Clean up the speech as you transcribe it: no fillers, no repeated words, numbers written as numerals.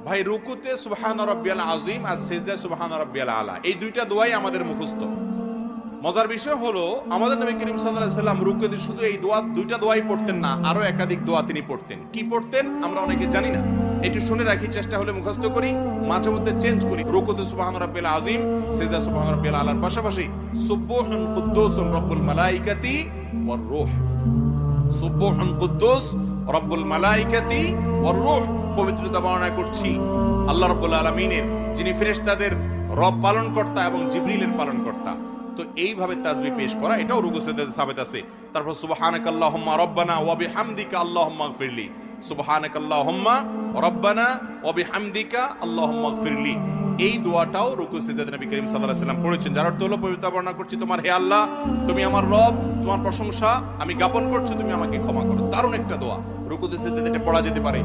ভাই রুকুতে সুবহান রাব্বিয়াল আযীম আর সিজদায় সুবহান রাব্বিয়াল আলা, এই দুইটা দোয়াই আমাদের মুখস্থ। মজার বিষয় হলো আমাদের নবী করিম সাল্লাল্লাহু আলাইহি সাল্লাম রুকুতে শুধু এই দুইটা দোয়াই পড়তেন না, আরো একাধিক দোয়া তিনি পড়তেন। কি পড়তেন আমরা অনেকে জানি না, একটু শুনে রাখি, চেষ্টা হলে মুখস্থ করি, মাঝে মধ্যে চেঞ্জ করি। রুকুতে সুবহান রাব্বিয়াল আযীম, সিজদা সুবহান রাব্বিয়াল আলার পাশাপাশি সুবহান কুদ্দুসুন রব্বুল মালাইকাতি ওয়ার রূহ, সুবহান কুদ্দুস রব্বুল মালাইকাতি ওয়ার রূহ, পবিত্রতা বর্ণনা করছি আল্লাহ রাব্বুল আলামিনের, যিনি ফেরেশতাদের রব পালনকর্তা এবং জিবরিলের পালনকর্তা। তো এইভাবে তাসবিহ পেশ করা, এটাও রুকু সিজদাতে সাবিত আছে। তারপর সুবহানাকাল্লাহুম্মা রব্বানা ওয়া বিহামদিকা আল্লাহুম্মা ইগফিরলি, সুবহানাকাল্লাহুম্মা রব্বানা ওয়া বিহামদিকা আল্লাহুম্মা ইগফিরলি, এই দোয়াটাও রুকু সিজদাতে নবী করিম সাল্লাল্লাহু আলাইহি ওয়াসাল্লাম পড়েছেন। যার অর্থ হলো পবিত্রতা বর্ণনা করছি তোমার, হে আল্লাহ তুমি আমার রব, তোমার প্রশংসা আমি জ্ঞাপন করছি, তুমি আমাকে ক্ষমা করো। দারুণ একটা দোয়া, রুকুতে সিজদাতে পড়া যেতে পারে।